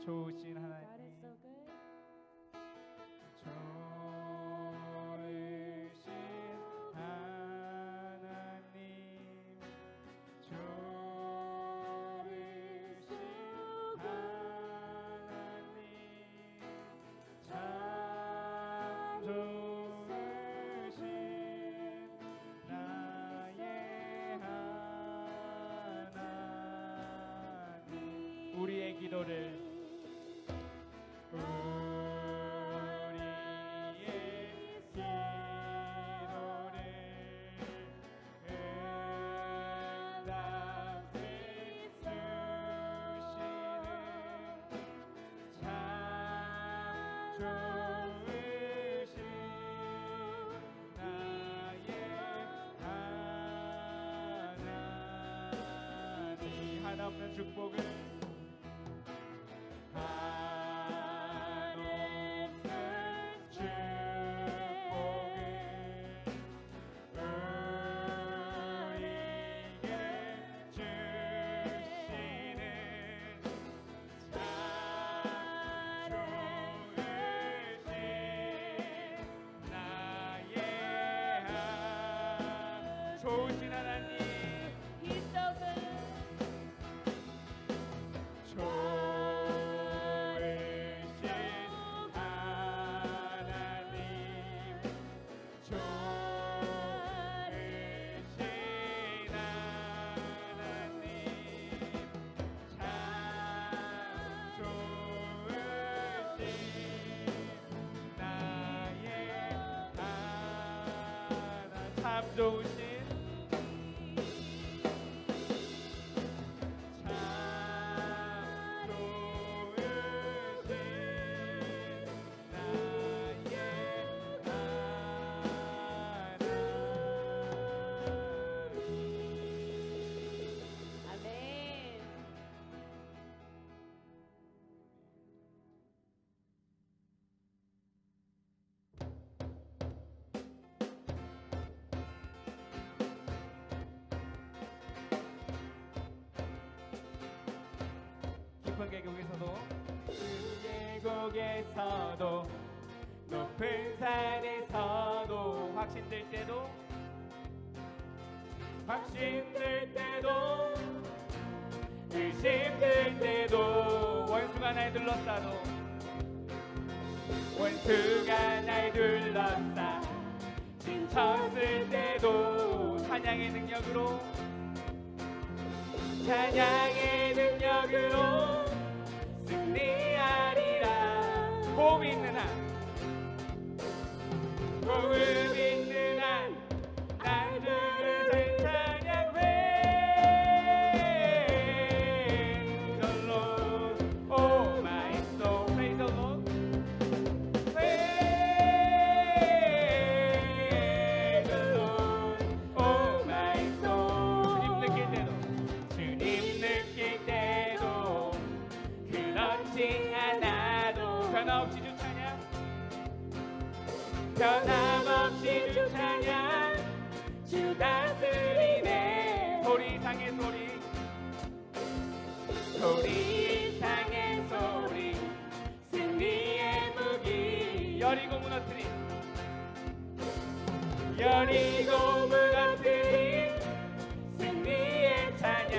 좋으신 하나님, 좋으신 하나님, 좋으신 하나님, 참 좋으신 나의 하나님. 우리의 기도를 한없는 축복을 좋으신 하나님, He's so good. 좋으신 하나님, 좋으신 하나님, 참 좋으신 나의 하나님, 참 좋으신 깊은 계곡에서도 높은 산에서도 확신될 때도 의심될 때도 원수가 날 둘러싸도 지쳤을 때도 찬양의 능력으로 승리하리라. 호흡 있는 한 난 주를 찬양해. The Lord, oh my soul, praise the Lord. Praise the Lord, oh my soul. 주님 느낄 때도 그렇지 않아도 변함없이 주 찬양, 주 다스리네. 소리 이상의 소리, 승리의 무기, 여리고 무너뜨린 승리의 찬양.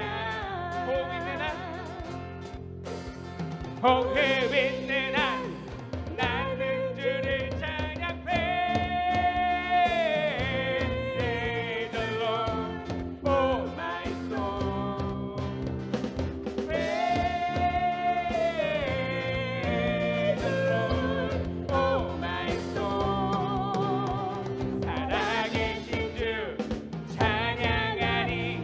호흡 있는 한 나는 주를 찬양해. Praise the Lord, oh my soul. Praise the Lord, oh my soul. 살아계신 주 찬양하니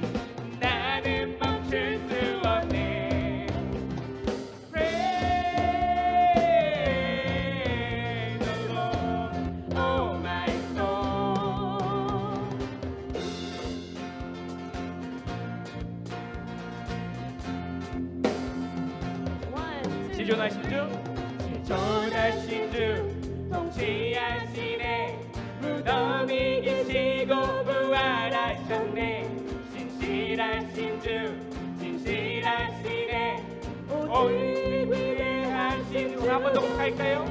나는 멈출 수 없네. 지존하신 주 통치하시네. 무덤이 계시고 부활하셨네. 진실하신 주 진실하시네. 온 위대한 한 번 더 고백할까요?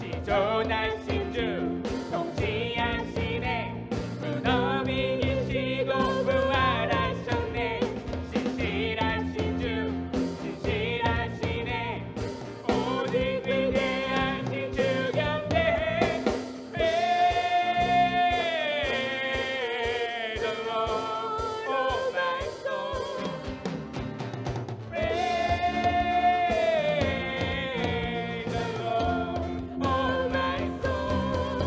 지존하신 주 통치하시네 무너미 계시고 부활하셨네 신실하신 주 신실하시네 오직 위대하신 주 경배해 Praise the Lord oh my soul Praise the Lord oh my soul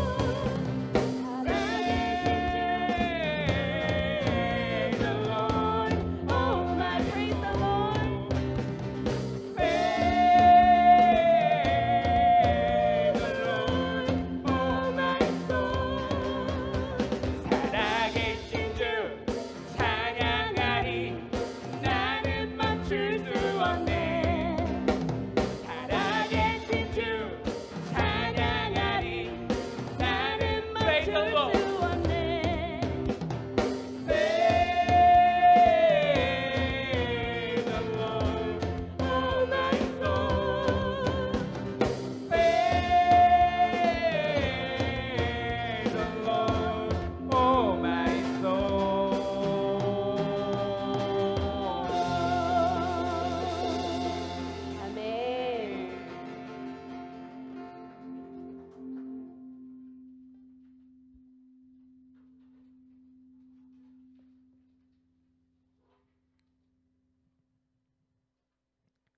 Praise the Lord oh my Praise the Lord. Praise the Lord oh my soul 살아계신 주 찬양하리 나는 멈출 수 없네 살아계신 주 찬양하리 나는 멈출 수 없네 Praise the Lord oh my soul Praise the Lord oh my soul 아멘.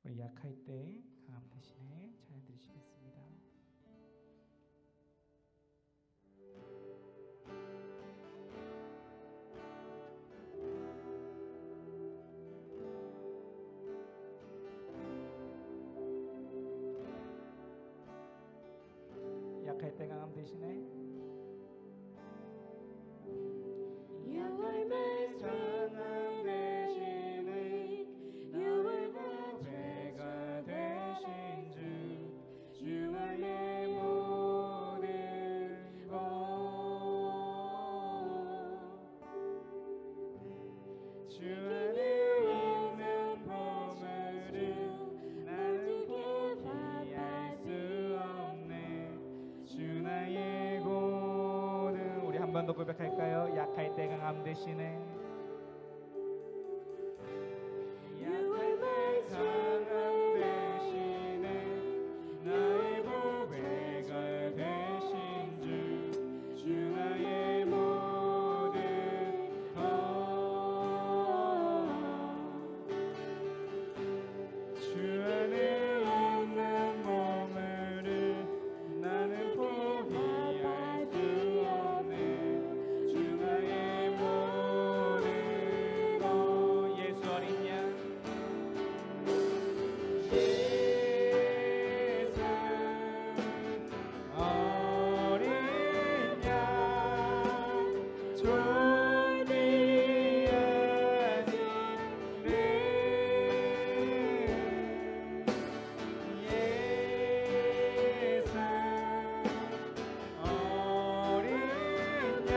우리 약할 때 강함 대신에 찬양 드리시겠습니다. 약할 때 강함 대신에 You are my strength 대신에 You are my 죄가 되신 주 You are 내 모든 것 주 안에 있는 보물을 나는 포기할 수 없네 주 나의 고든 우리 한 번 더 고백할까요? 약할 때 강함 대신에 You are my 강함 대신에 나의 보배가 되신 주 나의 모든 것 주 안에 있는 보물을 나는 포기할 수 없네 주 나의 모든 것 예수 어린 양 예수 어린 양 존귀하신 내 예수 어린 양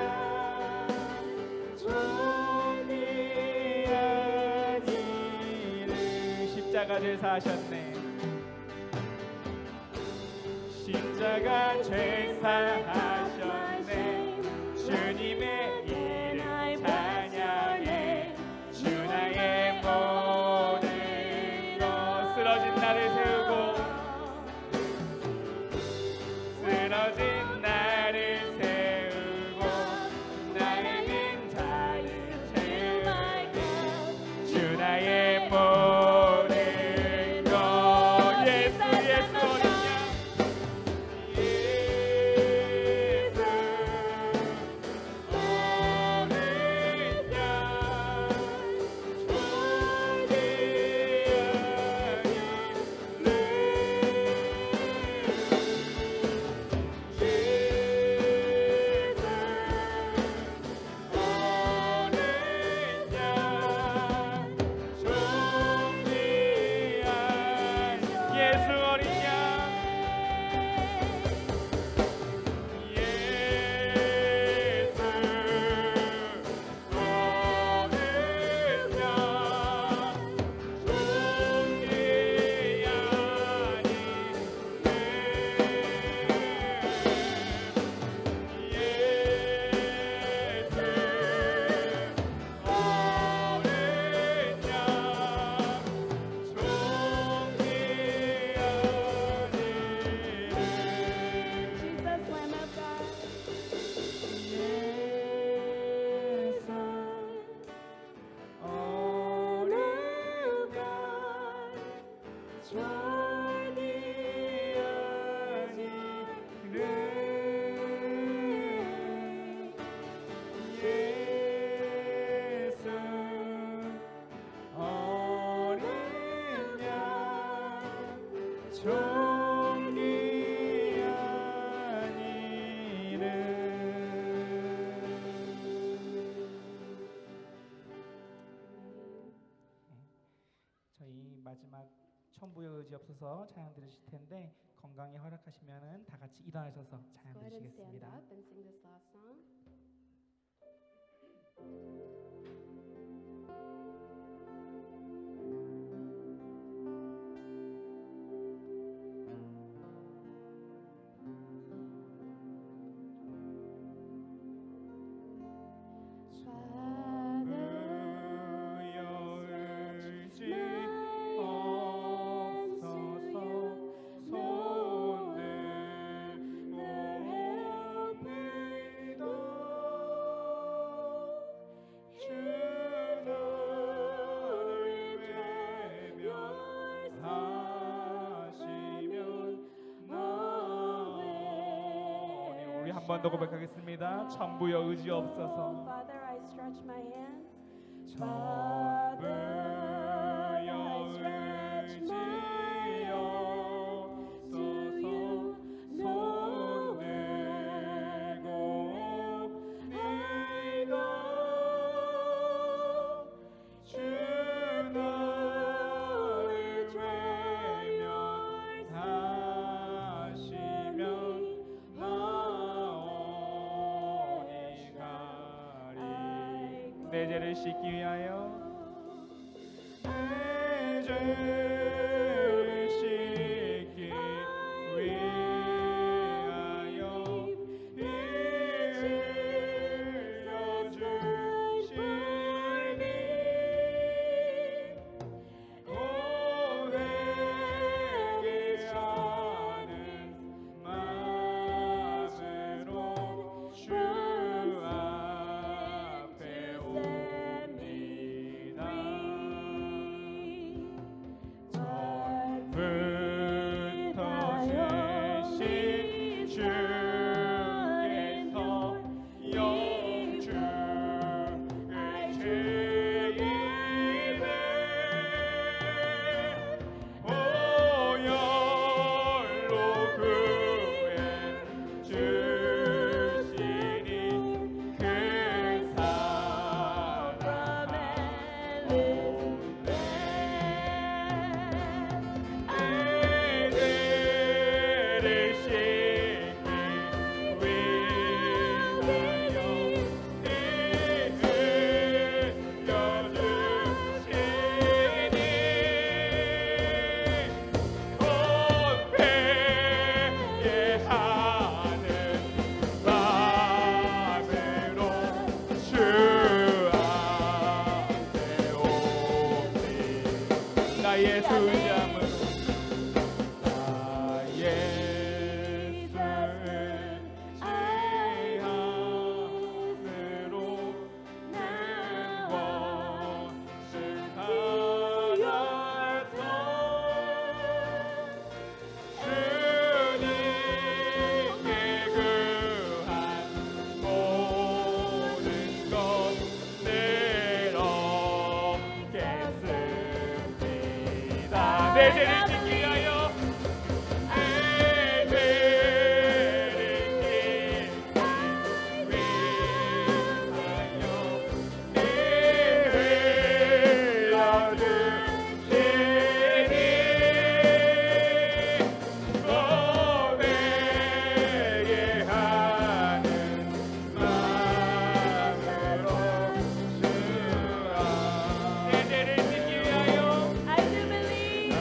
존귀하시는 십자가 죄사 하셨네 십자가 죄사 하셨네 주님의 이름 찬양해 주 나의 모든 것 쓰러진 나를 세우고 쓰러진 나를 세우고 나의 빈자를 채우네 주 나의 모든 것 예수 예수 어린 양 예수 천부의 의지 없어서 찬양 드리실 텐데 건강이 허락하시면은 다 같이 일어나셔서 찬양 Go ahead and stand 드리시겠습니다. up and sing this last song. 우리 한 번 더 고백하겠습니다. 천부여 의지 Oh, 없어서 Father, I stretch my hands. 천부여 의지 없어서 손 들고 옵니다. 주 나를 되면 다시면 나오니 가리. 내 죄를 씻기 위하여 내 죄를 씻기 위하여 흘려주시니 고백이 하는 마음으로 주 앞에 옵니다. 전부터 주신 주께서 영주의 죄인을 보혈로 구해 주시니 그 사랑에 애들을 씻기 나의 수장으로 나의 수장으로 는 것을 하나서 주님께 구한 모든 것 내놓겠습니다. 내 죄를 짓기 위하여 내 죄를 짓기 위하여 내 흘려주시니 고백이 하는 마음으로 주 앞에 내 죄를 짓기 위하여 I do believe.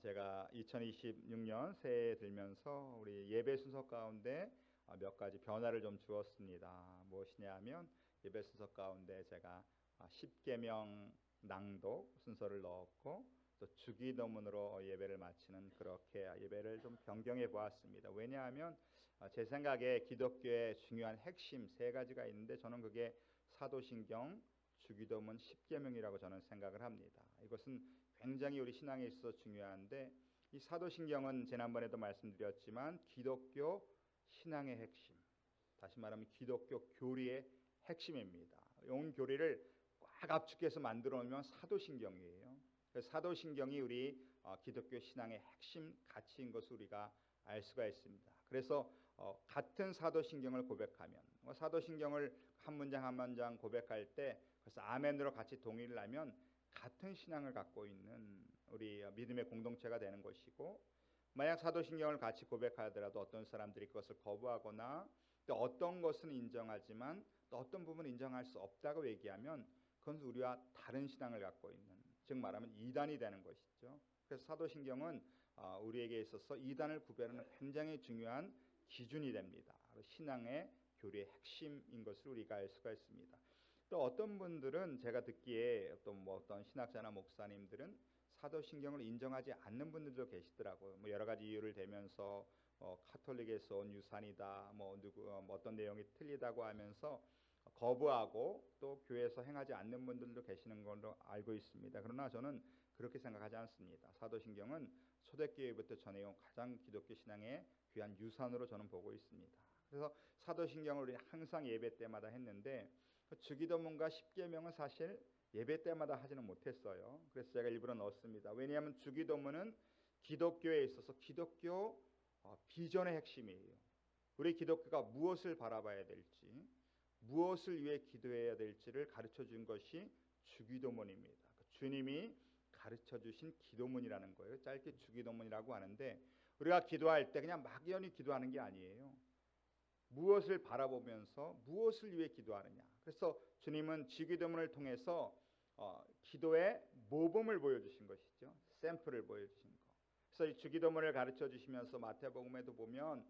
제가 2026년 새해에 들면서 우리 예배 순서 가운데 몇 가지 변화를 좀 주었습니다. 무엇이냐면 예배 순서 가운데 제가 10계명 낭독 순서를 넣었고 또 주기도문으로 예배를 마치는 그렇게 예배를 좀 변경해 보았습니다. 왜냐하면 제 생각에 기독교의 중요한 핵심 세 가지가 있는데 저는 그게 사도신경, 주기도문, 10계명이라고 저는 생각을 합니다. 이것은 굉장히 우리 신앙에 있어서 중요한데 이 사도신경은 지난번에도 말씀드렸지만 기독교 신앙의 핵심, 다시 말하면 기독교 교리의 핵심입니다. 온 교리를 꽉 압축해서 만들어 놓으면 사도신경이에요. 사도신경이 우리 기독교 신앙의 핵심 가치인 것을 우리가 알 수가 있습니다. 그래서 같은 사도신경을 고백하면 사도신경을 한 문장 한 문장 고백할 때 그래서 아멘으로 같이 동의를 하면 같은 신앙을 갖고 있는 우리 믿음의 공동체가 되는 것이고, 만약 사도신경을 같이 고백하더라도 어떤 사람들이 그것을 거부하거나 또 어떤 것은 인정하지만 또 어떤 부분은 인정할 수 없다고 얘기하면 그건 우리와 다른 신앙을 갖고 있는, 즉 말하면 이단이 되는 것이죠. 그래서 사도신경은 우리에게 있어서 이단을 구별하는 굉장히 중요한 기준이 됩니다. 신앙의 교리의 핵심인 것을 우리가 알 수가 있습니다. 또 어떤 분들은 제가 듣기에 어떤 신학자나 목사님들은 사도신경을 인정하지 않는 분들도 계시더라고요. 여러 가지 이유를 대면서 카톨릭에서 온 유산이다, 어떤 내용이 틀리다고 하면서 거부하고 또 교회에서 행하지 않는 분들도 계시는 걸로 알고 있습니다. 그러나 저는 그렇게 생각하지 않습니다. 사도신경은 초대교회부터 전해온 가장 기독교 신앙의 귀한 유산으로 저는 보고 있습니다. 그래서 사도신경을 우리는 항상 예배 때마다 했는데 주기도문과 10계명은 사실 예배 때마다 하지는 못했어요. 그래서 제가 일부러 넣었습니다. 왜냐하면 주기도문은 기독교에 있어서 기독교 비전의 핵심이에요. 우리 기독교가 무엇을 바라봐야 될지, 무엇을 위해 기도해야 될지를 가르쳐 준 것이 주기도문입니다. 주님이 가르쳐 주신 기도문이라는 거예요. 짧게 주기도문이라고 하는데 우리가 기도할 때 그냥 막연히 기도하는 게 아니에요. 무엇을 바라보면서 무엇을 위해 기도하느냐. 그래서 주님은 주기도문을 통해서 기도의 모범을 보여주신 것이죠. 샘플을 보여주신 것. 그래서 이 주기도문을 가르쳐 주시면서 마태복음에도 보면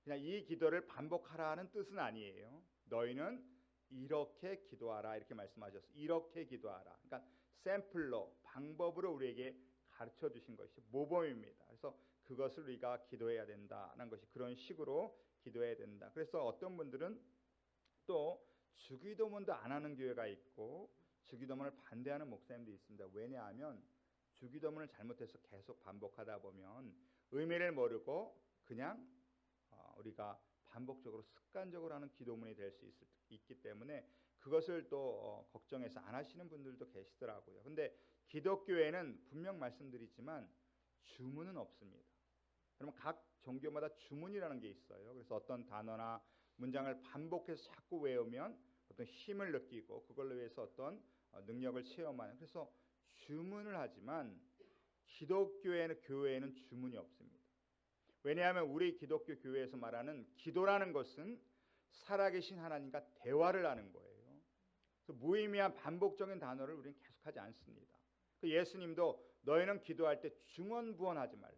그냥 이 기도를 반복하라는 뜻은 아니에요. 너희는 이렇게 기도하라 이렇게 말씀하셨어요. 이렇게 기도하라. 그러니까 샘플로 방법으로 우리에게 가르쳐 주신 것이 모범입니다. 그래서 그것을 우리가 기도해야 된다는 것이 그런 식으로 기도해야 된다. 그래서 어떤 분들은 또 주기도문도 안 하는 교회가 있고 주기도문을 반대하는 목사님도 있습니다. 왜냐하면 주기도문을 잘못해서 계속 반복하다 보면 의미를 모르고 그냥 우리가 반복적으로 습관적으로 하는 기도문이 될 수 있기 때문에 그것을 또 걱정해서 안 하시는 분들도 계시더라고요. 근데 기독교에는 분명 말씀드리지만 주문은 없습니다. 그러면 각 종교마다 주문이라는 게 있어요. 그래서 어떤 단어나 문장을 반복해서 자꾸 외우면 어떤 힘을 느끼고 그걸로 위해서 어떤 능력을 체험하는, 그래서 주문을 하지만 기독교에는 교회에는 주문이 없습니다. 왜냐하면 우리 기독교 교회에서 말하는 기도라는 것은 살아계신 하나님과 대화를 하는 거예요. 그래서 무의미한 반복적인 단어를 우리는 계속하지 않습니다. 예수님도 너희는 기도할 때 중언부언하지 말라.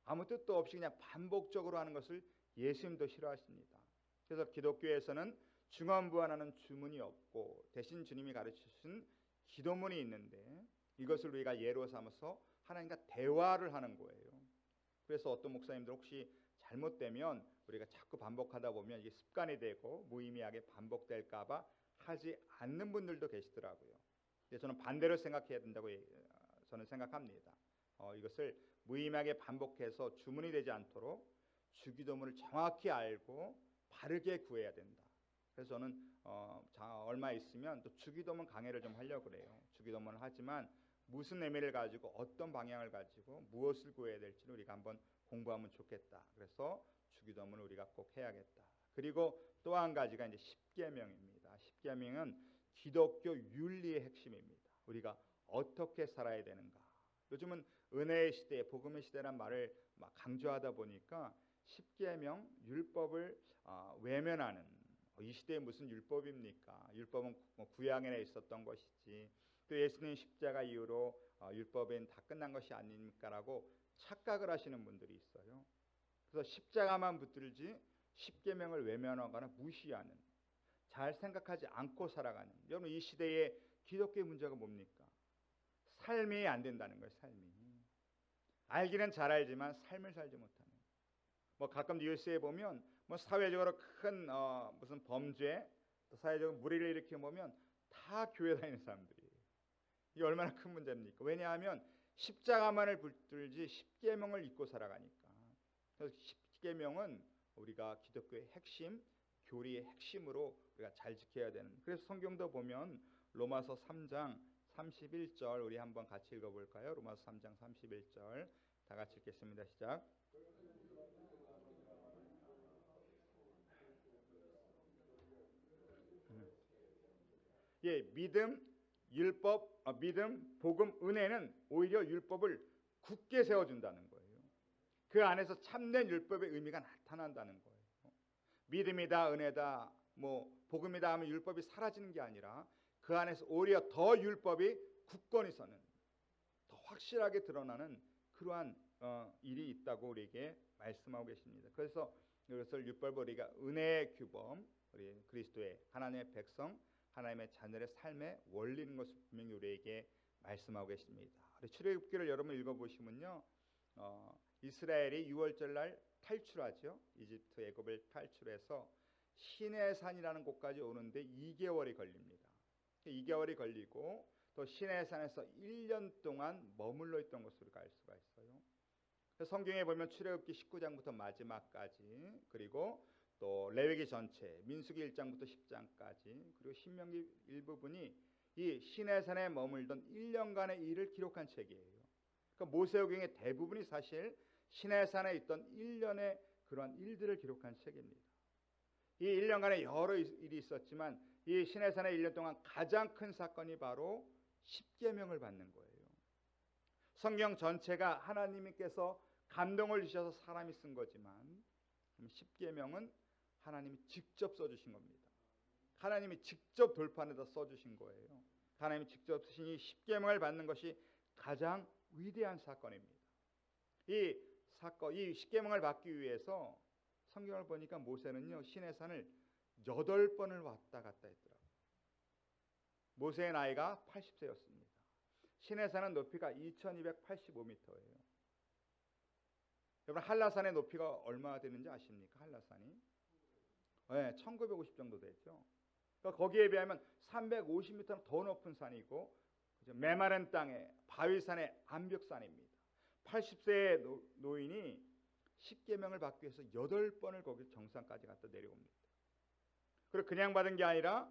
아무 뜻도 없이 그냥 반복적으로 하는 것을 예수님도 싫어하십니다. 그래서 기독교에서는 중언부언하는 주문이 없고 대신 주님이 가르치신 기도문이 있는데 이것을 우리가 예로 삼아서 하나님과 대화를 하는 거예요. 그래서 어떤 목사님들 혹시 잘못되면 우리가 자꾸 반복하다 보면 이게 습관이 되고 무의미하게 반복될까 봐 하지 않는 분들도 계시더라고요. 근데 저는 반대로 생각해야 된다고 저는 생각합니다. 이것을 무의미하게 반복해서 주문이 되지 않도록 주기도문을 정확히 알고 바르게 구해야 된다. 그래서 저는 얼마 있으면 또 주기도문 강해를 좀 하려고 그래요. 주기도문을 하지만 무슨 의미를 가지고 어떤 방향을 가지고 무엇을 구해야 될지를 우리가 한번 공부하면 좋겠다. 그래서 주기도문을 우리가 꼭 해야겠다. 그리고 또 한 가지가 이제 10계명입니다. 10계명은 기독교 윤리의 핵심입니다. 우리가 어떻게 살아야 되는가. 요즘은 은혜의 시대, 복음의 시대란 말을 막 강조하다 보니까 10계명 율법을 외면하는, 이 시대에 무슨 율법입니까? 율법은 구약에 있었던 것이지 또 예수님 십자가 이후로 율법은 다 끝난 것이 아닙니까라고 착각을 하시는 분들이 있어요. 그래서 십자가만 붙들지 십계명을 외면하거나 무시하는, 잘 생각하지 않고 살아가는. 여러분, 이 시대의 기독교의 문제가 뭡니까? 삶이 안 된다는 거예요. 삶이. 알기는 잘 알지만 삶을 살지 못하는. 뭐 가끔 뉴스에 보면 뭐 사회적으로 큰 무슨 범죄, 또 사회적으로 무리를 일으켜 보면 다 교회 다니는 사람들이에요. 이게 얼마나 큰 문제입니까? 왜냐하면 십자가만을 붙들지 십계명을 잊고 살아가니까. 그래서 십계명은 우리가 기독교의 핵심, 교리의 핵심으로 우리가 잘 지켜야 되는. 그래서 성경도 보면 로마서 3장 31절 우리 한번 같이 읽어볼까요? 로마서 3장 31절 다 같이 읽겠습니다. 시작. 예, 믿음, 복음, 은혜는 오히려 율법을 굳게 세워준다는 거예요. 그 안에서 참된 율법의 의미가 나타난다는 거예요. 믿음이다, 은혜다, 뭐 복음이다 하면 율법이 사라지는 게 아니라 그 안에서 오히려 더 율법이 굳건히 서는, 더 확실하게 드러나는 그러한 일이 있다고 우리에게 말씀하고 계십니다. 그래서 이것을 율법을 우리가 은혜의 규범, 우리 그리스도의 하나님의 백성, 하나님의 자녀의 삶의 원리인 것을 분명히 우리에게 말씀하고 계십니다. 우리 출애굽기를 여러분 읽어보시면요, 이스라엘이 6월절 날 탈출하죠. 이집트 애굽을 탈출해서 시내산이라는 곳까지 오는데 2개월이 걸립니다. 2개월이 걸리고 또 시내산에서 1년 동안 머물러 있던 것으로 우리가 알 수가 있어요. 성경에 보면 출애굽기 19장부터 마지막까지, 그리고 또 레위기 전체, 민수기 1장부터 10장까지, 그리고 신명기 일부분이 이 시내산에 머물던 1년간의 일을 기록한 책이에요. 그러니까 모세오경의 대부분이 사실 시내산에 있던 1년의 그러한 일들을 기록한 책입니다. 이 1년간에 여러 일이 있었지만 이 시내산에 1년 동안 가장 큰 사건이 바로 십계명을 받는 거예요. 성경 전체가 하나님께서 감동을 주셔서 사람이 쓴 거지만 십계명은 하나님이 직접 써주신 겁니다. 하나님이 직접 돌판에다 써주신 거예요. 하나님이 직접 쓰신 이 십계명을 받는 것이 가장 위대한 사건입니다. 이 십계명을 받기 위해서 성경을 보니까 모세는요, 시내산을 8번을 왔다 갔다 했더라고요. 모세의 나이가 80세였습니다. 시내산은 높이가 2285m예요. 여러분, 한라산의 높이가 얼마나 되는지 아십니까? 한라산이 1950 정도 되죠. 그러니까 거기에 비하면 350m는 더 높은 산이고, 메마른 땅에 바위산의 암벽산입니다. 80세의 노인이 십계명을 받기 위해서 8번을 거기 정상까지 갔다 내려옵니다. 그리고 그냥 받은 게 아니라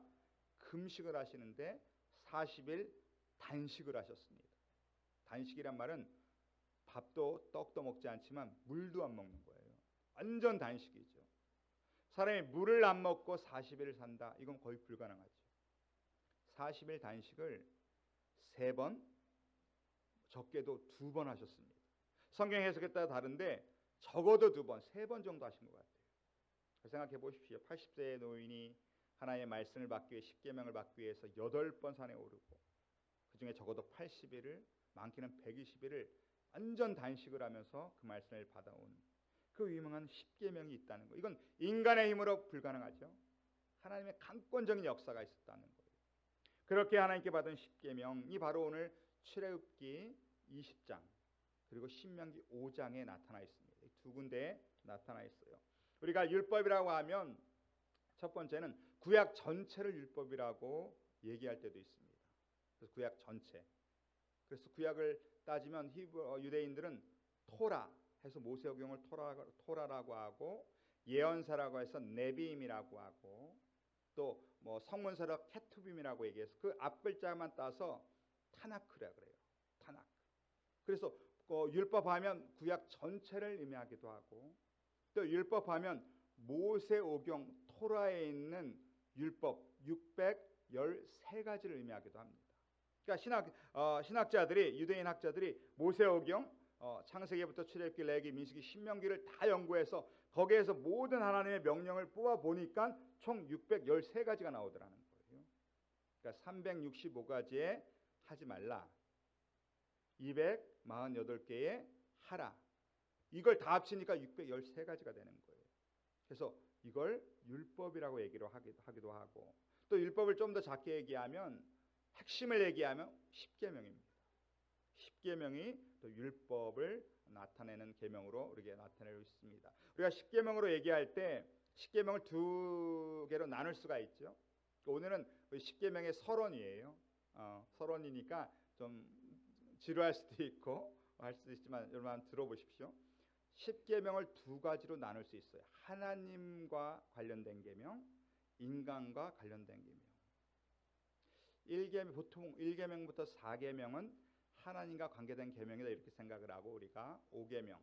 금식을 하시는데 40일 단식을 하셨습니다. 단식이란 말은 밥도 떡도 먹지 않지만 물도 안 먹는 거예요. 완전 단식이죠. 사람이 물을 안 먹고 40일을 산다, 이건 거의 불가능하죠. 40일 단식을 3번, 적게도 2번 하셨습니다. 성경 해석에 따라 다른데 적어도 2번, 3번 정도 하신 것 같아요. 생각해 보십시오. 80세의 노인이 하나님의 말씀을 받기 위해, 십계명을 받기 위해서 8번 산에 오르고, 그 중에 적어도 80일을, 많게는 120일을 완전 단식을 하면서 그 말씀을 받아온 그 유명한 십계명이 있다는 거. 이건 인간의 힘으로 불가능하죠. 하나님의 강권적인 역사가 있었다는 거예요. 그렇게 하나님께 받은 십계명이 바로 오늘 출애굽기 20장 그리고 신명기 5장에 나타나 있습니다. 이 두 군데에 나타나 있어요. 우리가 율법이라고 하면 첫 번째는 구약 전체를 율법이라고 얘기할 때도 있습니다. 그래서 구약 전체. 그래서 구약을 따지면 유대인들은 토라 해서 모세오경을 토라라고 하고, 예언서라고 해서 네비임이라고 하고, 또 뭐 성문서라 케투빔이라고 얘기해서 그 앞글자만 따서 타나크라 그래요. 타나크. 그래서 율법하면 구약 전체를 의미하기도 하고, 또 율법하면 모세오경 토라에 있는 율법 613가지를 의미하기도 합니다. 그러니까 신학자들이, 유대인 학자들이 모세오경, 창세기부터 출애굽기, 레위기, 민수기, 신명기를 다 연구해서 거기에서 모든 하나님의 명령을 뽑아 보니까 총 613가지가 나오더라는 거예요. 그러니까 365가지에 하지 말라, 248개에 하라. 이걸 다 합치니까 613가지가 되는 거예요. 그래서 이걸 율법이라고 얘기를 하기도 하고, 또 율법을 좀 더 작게 얘기하면, 핵심을 얘기하면 10계명입니다. 10계명이 또 율법을 나타내는 계명으로 우리에게 나타내고 있습니다. 우리가 10계명으로 얘기할 때 10계명을 두 개로 나눌 수가 있죠. 오늘은 10계명의 서론이에요. 서론이니까 좀 지루할 수도 있고 할 수도 있지만 여러분 한번 들어보십시오. 10계명을 두 가지로 나눌 수 있어요. 하나님과 관련된 계명, 인간과 관련된 계명. 1계명, 보통 1계명부터 4계명은 하나님과 관계된 계명이다 이렇게 생각을 하고, 우리가 5계명,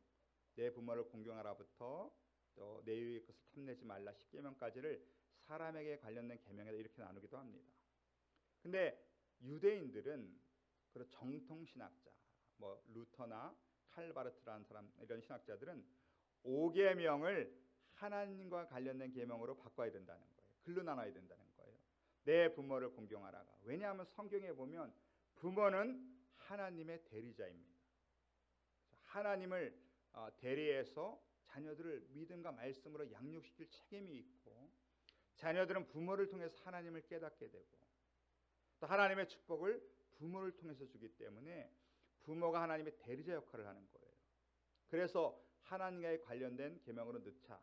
내 부모를 공경하라부터 또 내 이웃의 것을 탐내지 말라 10계명까지를 사람에게 관련된 계명이다 이렇게 나누기도 합니다. 근데 유대인들은, 그런 정통 신학자, 뭐 루터나 칼바르트라는 사람, 이런 신학자들은 5계명을 하나님과 관련된 계명으로 바꿔야 된다는 거예요. 글로 나눠야 된다는 거예요. 내 부모를 공경하라가. 왜냐하면 성경에 보면 부모는 하나님의 대리자입니다. 하나님을 대리해서 자녀들을 믿음과 말씀으로 양육시킬 책임이 있고, 자녀들은 부모를 통해서 하나님을 깨닫게 되고, 또 하나님의 축복을 부모를 통해서 주기 때문에 부모가 하나님의 대리자 역할을 하는 거예요. 그래서 하나님과 관련된 계명으로 넣자.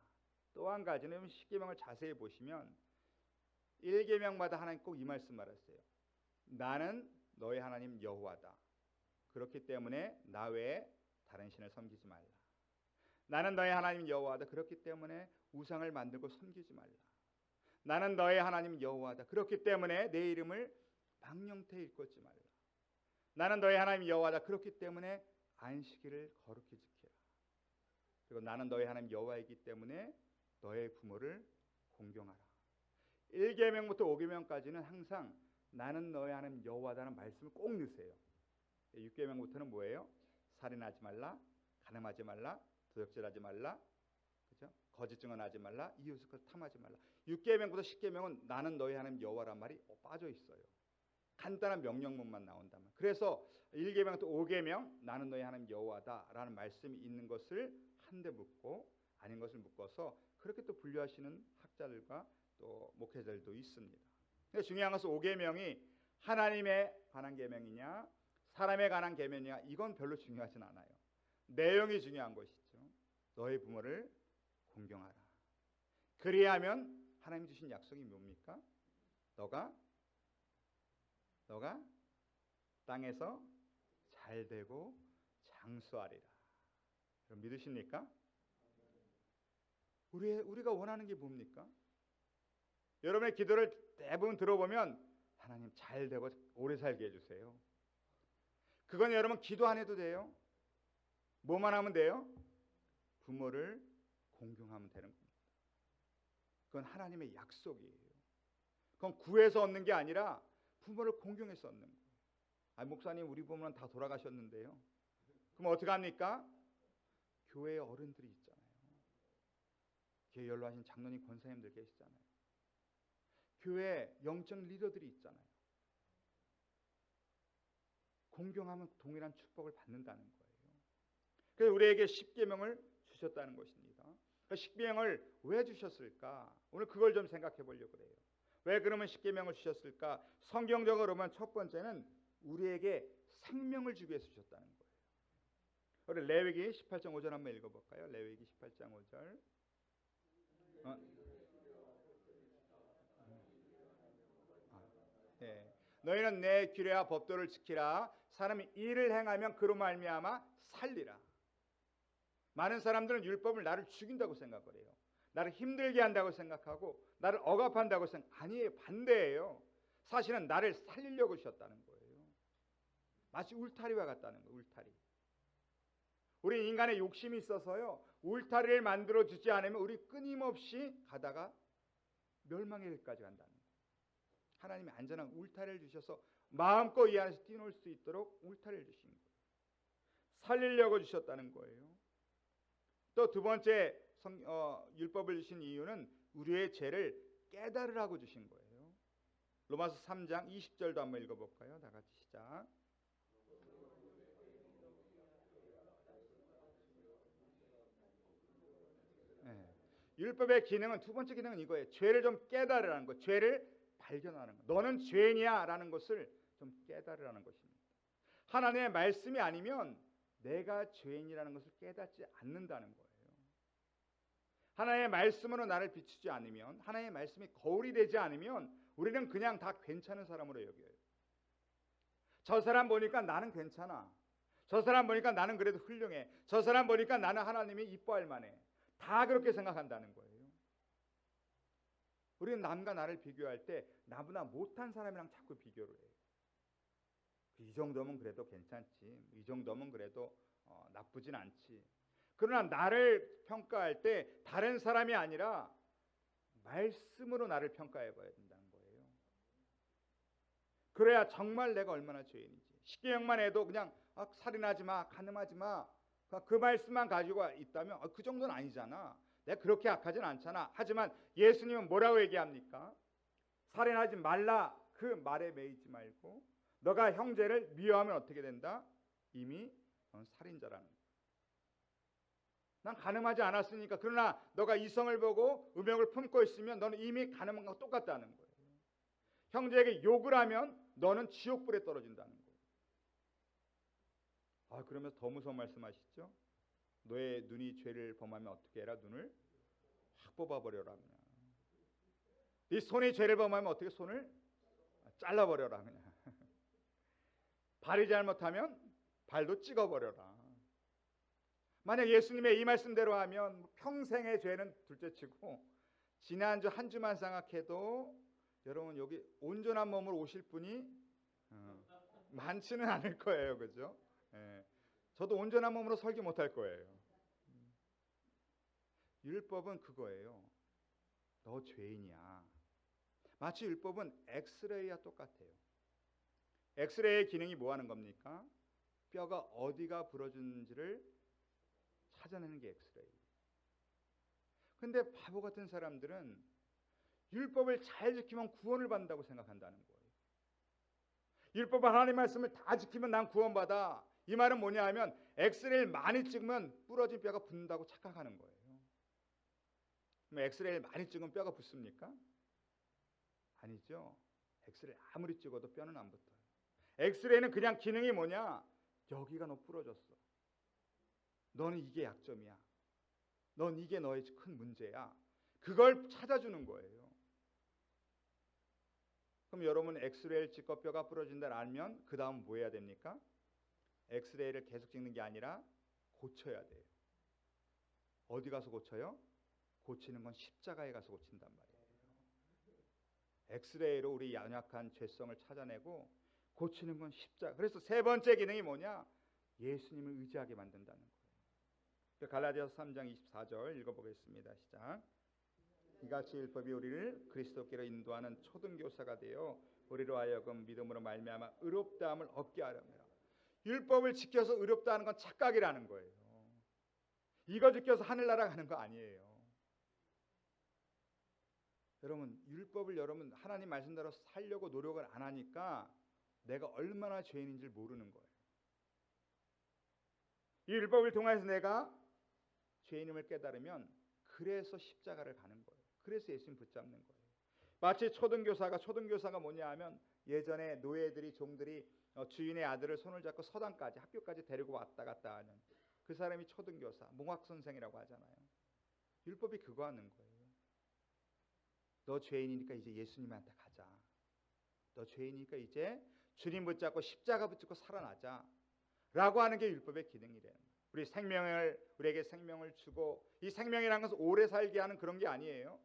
또 한 가지는 10계명을 자세히 보시면 1계명마다 하나님 꼭 이 말씀 말했어요. 나는 너의 하나님 여호와다. 그렇기 때문에 나 외에 다른 신을 섬기지 말라. 나는 너의 하나님 여호와다. 그렇기 때문에 우상을 만들고 섬기지 말라. 나는 너의 하나님 여호와다. 그렇기 때문에 내 이름을 망령되이 일컫지 말라. 나는 너의 하나님 여호와다. 그렇기 때문에 안식일을 거룩히 지키라. 그리고 나는 너의 하나님 여호와이기 때문에 너의 부모를 공경하라. 1계명부터 5계명까지는 항상 나는 너의 하나님 여호와다는 말씀을 꼭 넣으세요. 6계명부터는 뭐예요? 살인하지 말라, 간음하지 말라, 도적질하지 말라, 그죠? 거짓 증언하지 말라, 이웃의 것을 탐하지 말라. 6계명부터 10계명은 나는 너의 하나님 여호와란 말이 빠져 있어요. 간단한 명령문만 나온다면. 그래서 1계명부터 5계명 나는 너의 하나님 여호와다라는 말씀이 있는 것을 한데 묶고 아닌 것을 묶어서 그렇게 또 분류하시는 학자들과 또 목회자들도 있습니다. 근데 중요한 것은 5계명이 하나님에 관한 계명이냐 사람에 관한 계명이냐 이건 별로 중요하진 않아요. 내용이 중요한 것이죠. 너의 부모를 공경하라. 그리하면 하나님 주신 약속이 뭡니까? 너가 땅에서 잘 되고 장수하리라. 여러분 믿으십니까? 우리가 원하는 게 뭡니까? 여러분의 기도를 대부분 들어보면 하나님 잘 되고 오래 살게 해주세요. 그건 여러분 기도 안 해도 돼요. 뭐만 하면 돼요? 부모를 공경하면 되는 겁니다. 그건 하나님의 약속이에요. 그건 구해서 얻는 게 아니라 부모를 공경해서 얻는 거예요. 목사님 우리 부모는 다 돌아가셨는데요. 그럼 어떻게 합니까? 교회에 어른들이 있잖아요. 교회 연로하신 장로님 권사님들 계시잖아요. 교회 영적 리더들이 있잖아요. 공경하면 동일한 축복을 받는다는 거예요. 그래서 우리에게 10계명을 주셨다는 것입니다. 10계명을 왜 주셨을까? 오늘 그걸 좀 생각해 보려고 그래요. 왜 그러면 10계명을 주셨을까? 성경적으로 보면 첫 번째는 우리에게 생명을 주기 위해서 주셨다는 거예요. 우리 레위기 18장 5절 한번 읽어볼까요? 레위기 18장 5절. 네. 너희는 내 규례와 법도를 지키라. 사람이 이를 행하면 그로 말미암아 살리라. 많은 사람들은 율법을 나를 죽인다고 생각을 해요. 나를 힘들게 한다고 생각하고 나를 억압한다고 생각. 아니에요. 반대예요. 사실은 나를 살리려고 주셨다는 거예요. 마치 울타리와 같다는 거예요. 울타리. 우리 인간의 욕심이 있어서요. 울타리를 만들어 주지 않으면 우리 끊임없이 가다가 멸망의 길까지 간다는 거예요. 하나님이 안전한 울타리를 주셔서 마음껏 이 안에서 뛰놀 수 있도록 울타리를 주신 거예요. 살리려고 주셨다는 거예요. 또 두 번째 율법을 주신 이유는 우리의 죄를 깨달으라고 주신 거예요. 로마서 3장 20절도 한번 읽어볼까요? 다 같이 시작. 율법의 기능은 두 번째 기능은 이거예요. 죄를 좀 깨달으라는 거. 죄를 발견하는 거. 너는 죄인이야 라는 것을 좀 깨달으라는 것입니다. 하나님의 말씀이 아니면 내가 죄인이라는 것을 깨닫지 않는다는 거예요. 하나님의 말씀으로 나를 비추지 않으면, 하나님의 말씀이 거울이 되지 않으면 우리는 그냥 다 괜찮은 사람으로 여겨요. 저 사람 보니까 나는 괜찮아. 저 사람 보니까 나는 그래도 훌륭해. 저 사람 보니까 나는 하나님이 이뻐할 만해. 다 그렇게 생각한다는 거예요. 우리는 남과 나를 비교할 때 나보다 못한 사람이랑 자꾸 비교를 해요. 이 정도면 그래도 괜찮지. 이 정도면 그래도 나쁘진 않지. 그러나 나를 평가할 때 다른 사람이 아니라 말씀으로 나를 평가해 봐야 된다는 거예요. 그래야 정말 내가 얼마나 죄인인지. 십계명만 해도 그냥 살인하지 마, 간음하지 마, 그 말씀만 가지고 있다면 그 정도는 아니잖아. 내가 그렇게 악하진 않잖아. 하지만 예수님은 뭐라고 얘기합니까? 살인하지 말라 그 말에 매이지 말고 너가 형제를 미워하면 어떻게 된다? 이미 살인자라는 거야. 난 간음하지 않았으니까. 그러나 너가 이성을 보고 음욕을 품고 있으면 너는 이미 간음한 것과 똑같다는 거예요. 형제에게 욕을 하면 너는 지옥불에 떨어진다는 거예요. 그러면서 더 무서운 말씀하시죠? 너의 눈이 죄를 범하면 어떻게 해라? 눈을 확 뽑아버려라. 그냥. 네 손이 죄를 범하면 어떻게? 손을 잘라버려라. 그냥. 발이 잘못하면 발도 찍어버려라. 만약 예수님의 이 말씀대로 하면 평생의 죄는 둘째치고 지난주 한 주만 생각해도 여러분 여기 온전한 몸으로 오실 분이 많지는 않을 거예요. 그죠? 예. 저도 온전한 몸으로 설교 못할 거예요. 율법은 그거예요. 너 죄인이야. 마치 율법은 엑스레이와 똑같아요. 엑스레이의 기능이 뭐 하는 겁니까? 뼈가 어디가 부러졌는지를 찾아내는 게 엑스레이. 근데 바보 같은 사람들은 율법을 잘 지키면 구원을 받는다고 생각한다는 거예요. 율법 하나님 말씀을 다 지키면 난 구원받아. 이 말은 뭐냐 하면 엑스레이를 많이 찍으면 부러진 뼈가 붙는다고 착각하는 거예요. 그럼 엑스레이를 많이 찍으면 뼈가 붙습니까? 아니죠. 엑스레이 아무리 찍어도 뼈는 안 붙어요. 엑스레이는 그냥 기능이 뭐냐? 여기가 너 부러졌어. 너는 이게 약점이야. 넌 이게 너의 큰 문제야. 그걸 찾아주는 거예요. 그럼 여러분 엑스레이를 찍고 뼈가 부러진다 알면 그 다음 뭐 해야 됩니까? 엑스레이를 계속 찍는 게 아니라 고쳐야 돼요. 어디 가서 고쳐요? 고치는 건 십자가에 가서 고친단 말이에요. 엑스레이로 우리 연약한 죄성을 찾아내고 고치는 건 십자가. 그래서 세 번째 기능이 뭐냐? 예수님을 의지하게 만든다는 거예요. 갈라디아서 3장 24절 읽어보겠습니다. 시작. 이같이 율법이 우리를 그리스도께로 인도하는 초등교사가 되어 우리로 하여금 믿음으로 말미암아 의롭다함을 얻게 하려면, 율법을 지켜서 의롭다는 건 착각이라는 거예요. 이거 지켜서 하늘나라 가는 거 아니에요. 여러분 율법을 여러분 하나님 말씀대로 살려고 노력을 안 하니까 내가 얼마나 죄인인지 모르는 거예요. 이 율법을 통해서 내가 죄인임을 깨달으면 그래서 십자가를 가는 거예요. 그래서 예수님 붙잡는 거예요. 마치 초등교사가 뭐냐 하면 예전에 노예들이 종들이 주인의 아들을 손을 잡고 서당까지 학교까지 데리고 왔다 갔다 하는 그 사람이 초등교사, 몽학선생이라고 하잖아요. 율법이 그거 하는 거예요. 너 죄인이니까 이제 예수님한테 가자. 너 죄인이니까 이제 주님 붙잡고 십자가 붙잡고 살아나자 라고 하는 게 율법의 기능이래요. 우리에게 생명을 주고, 이 생명이라는 것은 오래 살게 하는 그런 게 아니에요.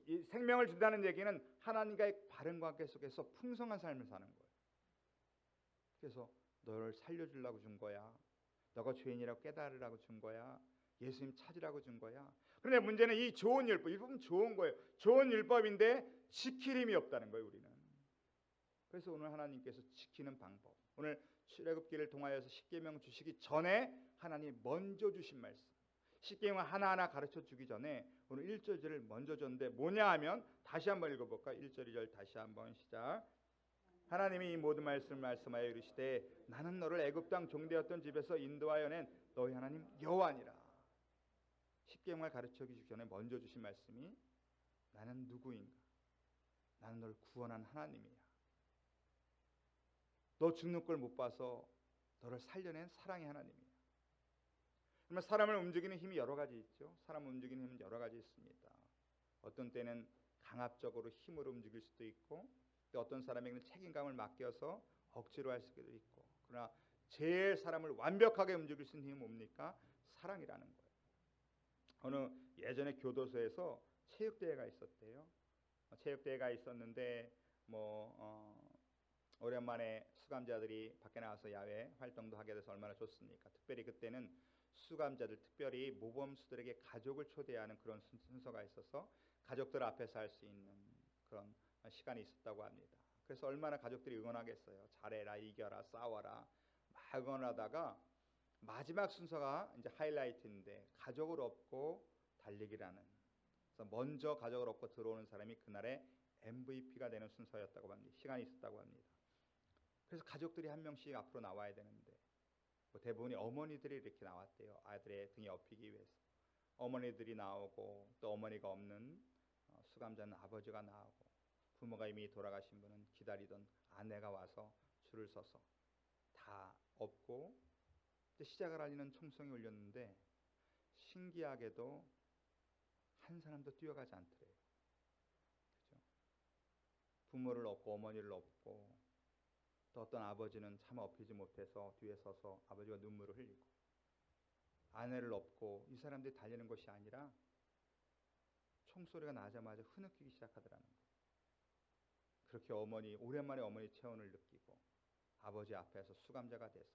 이 생명을 준다는 얘기는 하나님과의 바른 관계 속에서 풍성한 삶을 사는 거예요. 그래서 너를 살려주려고 준 거야. 너가 죄인이라고 깨달으라고 준 거야. 예수님 찾으라고 준 거야. 그런데 문제는 이 좋은 율법은 좋은 거예요. 좋은 율법인데 지킬 힘이 없다는 거예요. 우리는. 그래서 오늘 하나님께서 지키는 방법, 오늘 출애굽기를 통하여서 십계명 주시기 전에 하나님 먼저 주신 말씀, 십계명 하나하나 가르쳐 주기 전에 오늘 1절 2절을 먼저 줬는데 뭐냐 하면 다시 한번 읽어볼까? 1절 2절 다시 한번 시작. 하나님이 이 모든 말씀을 말씀하여 이르시되 나는 너를 애굽 땅 종되었던 집에서 인도하여 낸 너희 하나님 여호와니라. 십계명을 가르쳐 주기 전에 먼저 주신 말씀이 나는 누구인가? 나는 너를 구원한 하나님이야. 너 죽는 걸 못 봐서 너를 살려낸 사랑의 하나님이야. 그러면 사람을 움직이는 힘이 여러 가지 있죠. 사람을 움직이는 힘은 여러 가지 있습니다. 어떤 때는 강압적으로 힘으로 움직일 수도 있고, 또 어떤 사람에게는 책임감을 맡겨서 억지로 할 수도 있고. 그러나 제일 사람을 완벽하게 움직일 수 있는 힘은 뭡니까? 사랑이라는 거예요. 어느 예전에 교도소에서 체육대회가 있었대요. 체육대회가 있었는데 오랜만에 수감자들이 밖에 나와서 야외 활동도 하게 돼서 얼마나 좋습니까? 특별히 그때는 수감자들, 특별히 모범수들에게 가족을 초대하는 그런 순서가 있어서 가족들 앞에서 할 수 있는 그런 시간이 있었다고 합니다. 그래서 얼마나 가족들이 응원하겠어요. 잘해라, 이겨라, 싸워라 막 응원하다가 마지막 순서가 이제 하이라이트인데 가족을 업고 달리기라는, 그래서 먼저 가족을 업고 들어오는 사람이 그날의 MVP가 되는 순서였다고 합니다. 시간이 있었다고 합니다. 그래서 가족들이 한 명씩 앞으로 나와야 되는데 대부분이 어머니들이 이렇게 나왔대요. 아들의 등에 업히기 위해서. 어머니들이 나오고, 또 어머니가 없는 수감자는 아버지가 나오고, 부모가 이미 돌아가신 분은 기다리던 아내가 와서 줄을 서서 다 업고 시작을 알리는 총성이 울렸는데 신기하게도 한 사람도 뛰어가지 않더래요. 그죠? 부모를 업고 어머니를 업고, 또 어떤 아버지는 차마 업히지 못해서 뒤에 서서 아버지가 눈물을 흘리고, 아내를 업고, 이 사람들이 달리는 것이 아니라 총소리가 나자마자 흐느끼기 시작하더라는 거예요. 그렇게 오랜만에 어머니 체온을 느끼고 아버지 앞에서 수감자가 돼서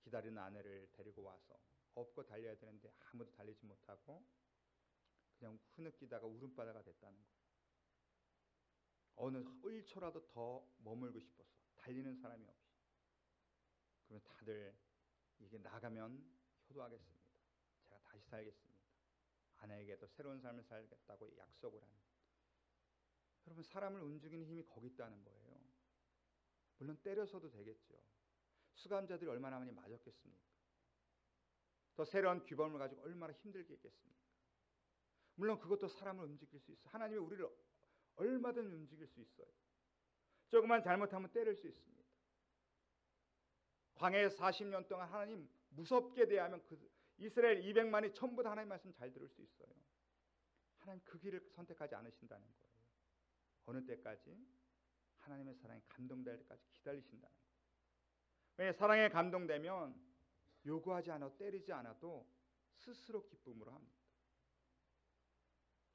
기다리는 아내를 데리고 와서 업고 달려야 되는데 아무도 달리지 못하고 그냥 흐느끼다가 울음바다가 됐다는 거예요. 어느 1초라도 더 머물고 싶어서 달리는 사람이 없이. 그러면 다들 이게 나가면 효도하겠습니다. 제가 다시 살겠습니다. 아내에게도 새로운 삶을 살겠다고 약속을 하는. 여러분, 사람을 움직이는 힘이 거기 있다는 거예요. 물론 때려서도 되겠죠. 수감자들이 얼마나 많이 맞았겠습니까? 더 새로운 규범을 가지고 얼마나 힘들게 했겠습니까? 물론 그것도 사람을 움직일 수 있어요. 하나님이 우리를 얼마든 움직일 수 있어요. 조금만 잘못하면 때릴 수 있습니다. 광야에 40년 동안 하나님 무섭게 대하면 이스라엘 200만이 전부 다 하나님 말씀 잘 들을 수 있어요. 하나님 그 길을 선택하지 않으신다는 거예요. 어느 때까지? 하나님의 사랑에 감동될 때까지 기다리신다는 거예요. 왜 사랑에 감동되면 요구하지 않아도, 때리지 않아도 스스로 기쁨으로 합니다.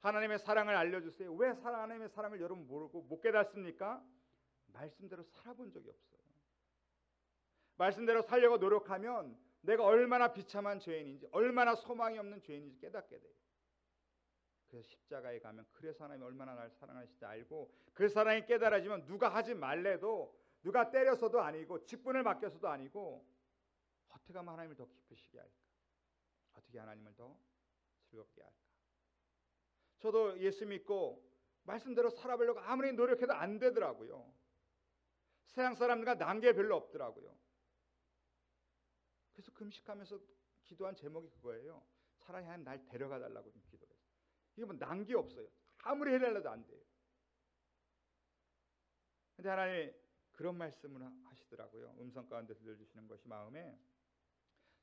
하나님의 사랑을 알려주세요. 왜 하나님의 사랑을 여러분 모르고 못 깨닫습니까? 말씀대로 살아본 적이 없어요. 말씀대로 살려고 노력하면 내가 얼마나 비참한 죄인인지, 얼마나 소망이 없는 죄인인지 깨닫게 돼요. 그래서 십자가에 가면 그래서 하나님이 얼마나 나를 사랑하시는지 알고, 그 사랑이 깨달아지면 누가 하지 말래도, 누가 때려서도 아니고 직분을 맡겨서도 아니고, 어떻게 하면 하나님을 더 기쁘시게 할까? 어떻게 하나님을 더 즐겁게 할까? 저도 예수 믿고 말씀대로 살아보려고 아무리 노력해도 안 되더라고요. 세상 사람들과 난게 별로 없더라고요. 그래서 금식하면서 기도한 제목이 그거예요. 차라리 하나님 날 데려가 달라고 좀 기도했어요. 이게 뭐 난게 없어요. 아무리 해달라도 안 돼요. 근데 하나님이 그런 말씀을 하시더라고요. 음성 가운데 들려주시는 것이 마음에,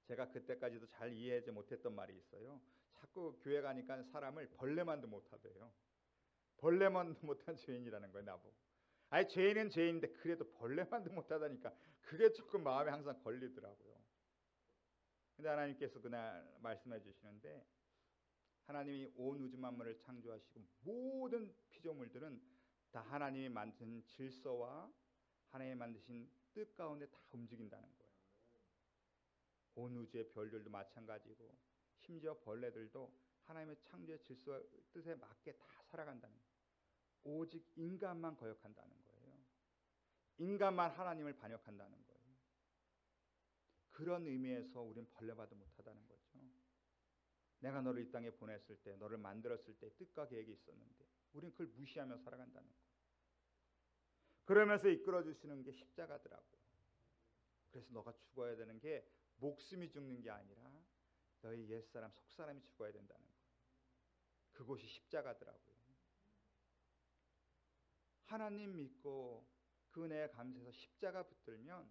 제가 그때까지도 잘 이해하지 못했던 말이 있어요. 자꾸 교회 가니까 사람을 벌레만도 못하대요. 벌레만도 못한 죄인이라는 거예요, 나보고. 아니, 죄인은 죄인인데 그래도 벌레만도 못하다니까 그게 조금 마음에 항상 걸리더라고요. 근데 하나님께서 그날 말씀해 주시는데, 하나님이 온 우주 만물을 창조하시고 모든 피조물들은 다 하나님이 만든 질서와 하나님이 만드신 뜻 가운데 다 움직인다는 거예요. 온 우주의 별들도 마찬가지고, 심지어 벌레들도 하나님의 창조의 질서와 뜻에 맞게 다 살아간다는 거예요. 오직 인간만 거역한다는 거예요. 인간만 하나님을 반역한다는 거예요. 그런 의미에서 우리는 벌레봐도 못하다는 거죠. 내가 너를 이 땅에 보냈을 때, 너를 만들었을 때 뜻과 계획이 있었는데 우리는 그걸 무시하며 살아간다는 거예요. 그러면서 이끌어주시는 게 십자가더라고요. 그래서 너가 죽어야 되는 게 목숨이 죽는 게 아니라 너희 옛사람 속사람이 죽어야 된다는 거예요. 그곳이 십자가더라고요. 하나님 믿고 그 은혜에 감사해서 십자가 붙들면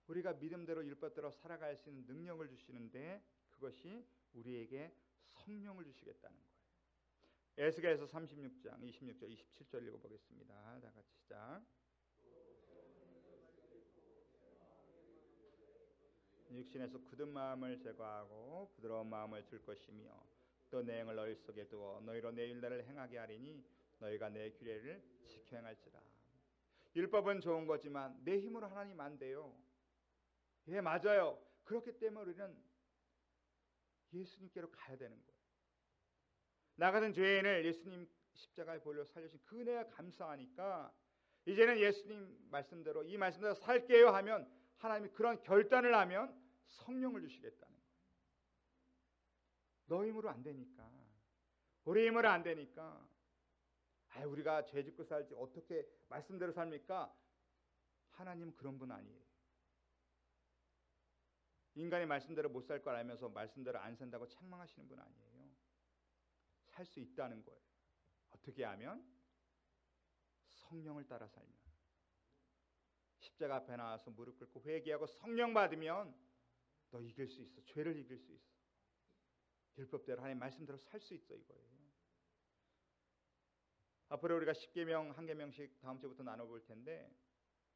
우리가 믿음대로 율법대로 살아갈 수 있는 능력을 주시는데 그것이 우리에게 성령을 주시겠다는 거예요. 에스겔서 36장 26절 27절 읽어보겠습니다. 다 같이 시작. 육신에서 굳은 마음을 제거하고 부드러운 마음을 줄 것이며 또 내 영을 너희 속에 두어 너희로 내 율례를 행하게 하리니 너희가 내 규례를 지켜 행할지라. 율법은 좋은 거지만 내 힘으로 하나님 안 돼요. 예, 맞아요. 그렇기 때문에 우리는 예수님께로 가야 되는 거예요. 나 같은 죄인을 예수님 십자가에 보려 살려주신 그 은혜가 감사하니까 이제는 예수님 말씀대로 이 말씀대로 살게요 하면 하나님이 그런 결단을 하면 성령을 주시겠다는 거예요. 너 힘으로 안 되니까, 우리 힘으로 안 되니까 우리가 죄 짓고 살지 어떻게 말씀대로 삽니까? 하나님은 그런 분 아니에요. 인간이 말씀대로 못 살 걸 알면서 말씀대로 안 산다고 책망하시는 분 아니에요. 살 수 있다는 거예요. 어떻게 하면? 성령을 따라 살면. 십자가 앞에 나와서 무릎 꿇고 회개하고 성령 받으면 너 이길 수 있어. 죄를 이길 수 있어. 율법대로 하나님 말씀대로 살 수 있어 이거예요. 앞으로 우리가 10계명 한 계명씩 다음 주부터 나눠볼 텐데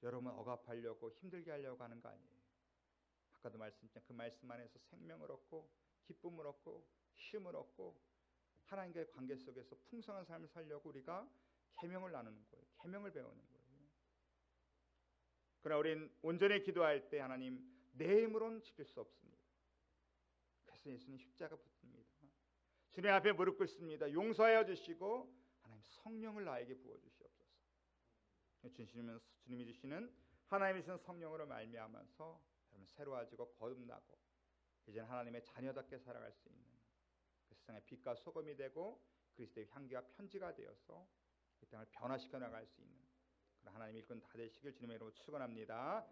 여러분 억압하려고 힘들게 하려고 하는 거 아니에요. 아까도 말씀드렸지만 그 말씀 안에서 생명을 얻고 기쁨을 얻고 쉼을 얻고 하나님과의 관계 속에서 풍성한 삶을 살려고 우리가 계명을 나누는 거예요. 계명을 배우는 거예요. 그러나 우리는 온전히 기도할 때 하나님 내 힘으로는 지킬 수 없습니다. 그래서 예수님 십자가 붙습니다. 주님 앞에 무릎 꿇습니다. 용서하여 주시고 하나님 성령을 나에게 부어주시옵소서. 주님이 주시는 하나님이 주신 성령으로 말미암아서 여러분 새로워지고 거듭나고 이제는 하나님의 자녀답게 살아갈 수 있는 그 세상의 빛과 소금이 되고 그리스도의 향기와 편지가 되어서 이 땅을 변화시켜 나갈 수 있는 그런 하나님의 일꾼 다 되시길 주님의 이름으로 축원합니다.